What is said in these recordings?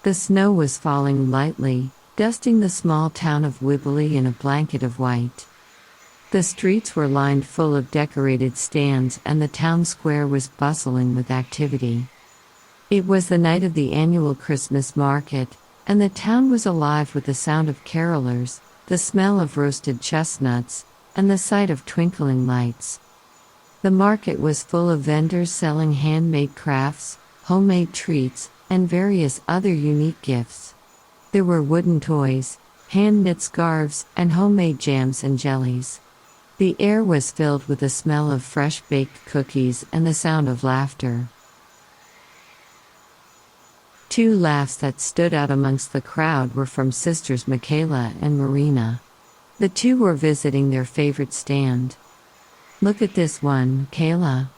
The snow was falling lightly, dusting the small town of Whibbley in a blanket of white. The streets were lined full of decorated stands and the town square was bustling with activity. It was the night of the annual Christmas market, and the town was alive with the sound of carolers, the smell of roasted chestnuts, and the sight of twinkling lights. The market was full of vendors selling handmade crafts, homemade treats, and various other unique gifts. There were wooden toys, hand-knit scarves, and homemade jams and jellies. The air was filled with the smell of fresh-baked cookies and the sound of laughter. Two laughs that stood out amongst the crowd were from sisters Michaela and Marina. The two were visiting their favorite stand. "Look at this one, Kayla,"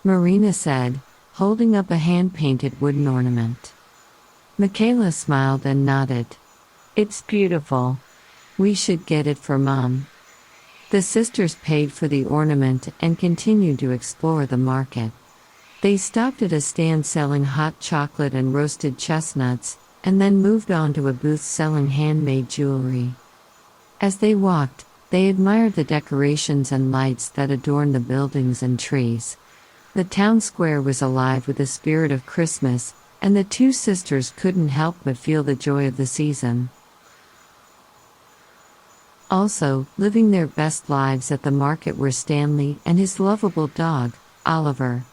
Marina said, holding up a hand-painted wooden ornament. Michaela smiled and nodded. "It's beautiful. We should get it for Mom." The sisters paid for the ornament and continued to explore the market. They stopped at a stand selling hot chocolate and roasted chestnuts, and then moved on to a booth selling handmade jewelry. As they walked, they admired the decorations and lights that adorned the buildings and trees. The town square was alive with the spirit of Christmas, and the two sisters couldn't help but feel the joy of the season. Also, living their best lives at the market were Stanley and his lovable dog, Oliver.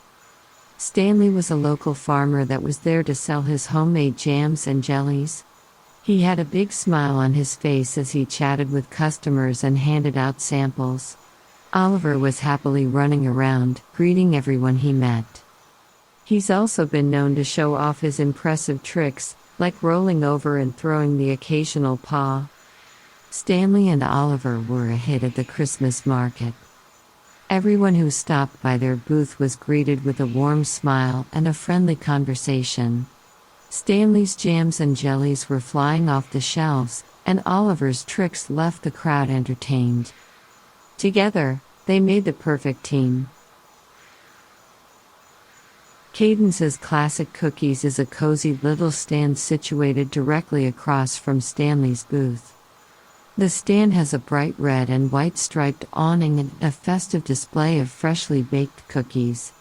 Stanley was a local farmer that was there to sell his homemade jams and jellies. He had a big smile on his face as he chatted with customers and handed out samples. Oliver was happily running around, greeting everyone he met. He's also been known to show off his impressive tricks, like rolling over and throwing the occasional paw. Stanley and Oliver were a hit at the Christmas market. Everyone who stopped by their booth was greeted with a warm smile and a friendly conversation. Stanley's jams and jellies were flying off the shelves, and Oliver's tricks left the crowd entertained. Together, they made the perfect team. Cadence's Classic Cookies is a cozy little stand situated directly across from Stanley's booth. The stand has a bright red and white striped awning and a festive display of freshly baked cookies.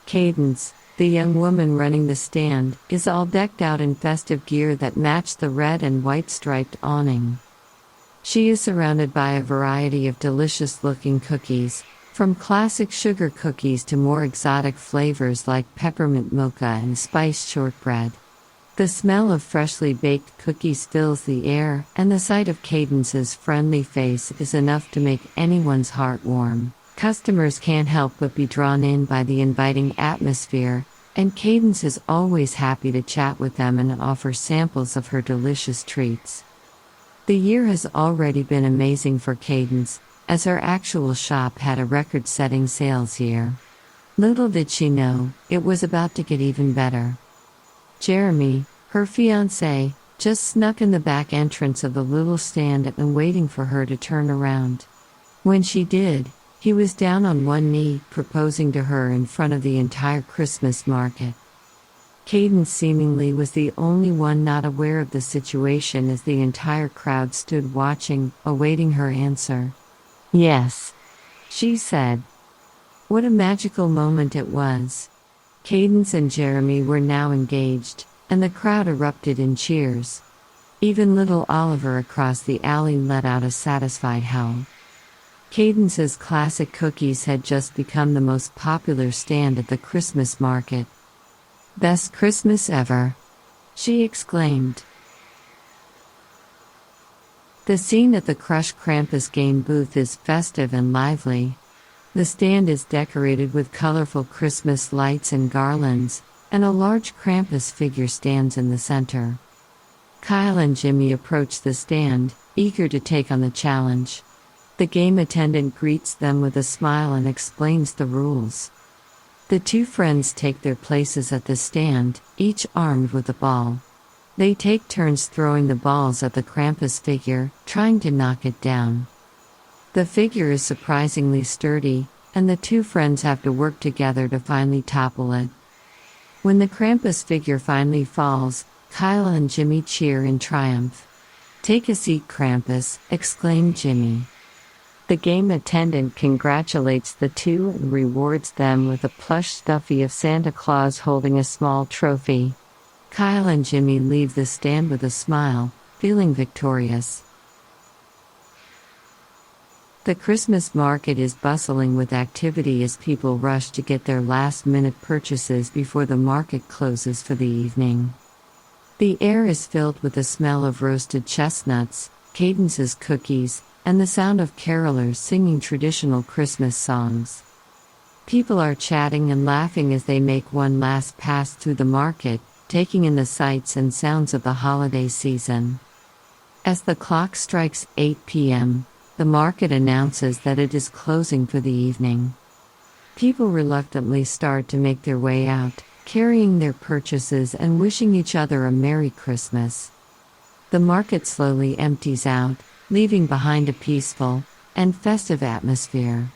Cadence, the young woman running the stand, is all decked out in festive gear that match the red and white striped awning. She is surrounded by a variety of delicious-looking cookies, from classic sugar cookies to more exotic flavors like peppermint mocha and spiced shortbread. The smell of freshly baked cookies fills the air, and the sight of Cadence's friendly face is enough to make anyone's heart warm. Customers can't help but be drawn in by the inviting atmosphere, and Cadence is always happy to chat with them and offer samples of her delicious treats. The year has already been amazing for Cadence, as her actual shop had a record-setting sales year. Little did she know, it was about to get even better. Jeremy, her fiancé, just snuck in the back entrance of the little stand and waiting for her to turn around. When she did, he was down on one knee, proposing to her in front of the entire Christmas market. Cadence seemingly was the only one not aware of the situation as the entire crowd stood watching, awaiting her answer. "Yes," she said. What a magical moment it was. Cadence and Jeremy were now engaged, and the crowd erupted in cheers. Even little Oliver across the alley let out a satisfied howl. Cadence's Classic Cookies had just become the most popular stand at the Christmas market. "Best Christmas ever," she exclaimed. The scene at the Crush Krampus game booth is festive and lively. The stand is decorated with colorful Christmas lights and garlands, and a large Krampus figure stands in the center. Kyle and Jimmy approach the stand, eager to take on the challenge. The game attendant greets them with a smile and explains the rules. The two friends take their places at the stand, each armed with a ball. They take turns throwing the balls at the Krampus figure, trying to knock it down. The figure is surprisingly sturdy, and the two friends have to work together to finally topple it. When the Krampus figure finally falls, Kyle and Jimmy cheer in triumph. "Take a seat, Krampus," exclaimed Jimmy. The game attendant congratulates the two and rewards them with a plush stuffy of Santa Claus holding a small trophy. Kyle and Jimmy leave the stand with a smile, feeling victorious. The Christmas market is bustling with activity as people rush to get their last-minute purchases before the market closes for the evening. The air is filled with the smell of roasted chestnuts, Cadence's cookies, and the sound of carolers singing traditional Christmas songs. People are chatting and laughing as they make one last pass through the market, taking in the sights and sounds of the holiday season. As the clock strikes 8 p.m., the market announces that it is closing for the evening. People reluctantly start to make their way out, carrying their purchases and wishing each other a Merry Christmas. The market slowly empties out, leaving behind a peaceful and festive atmosphere.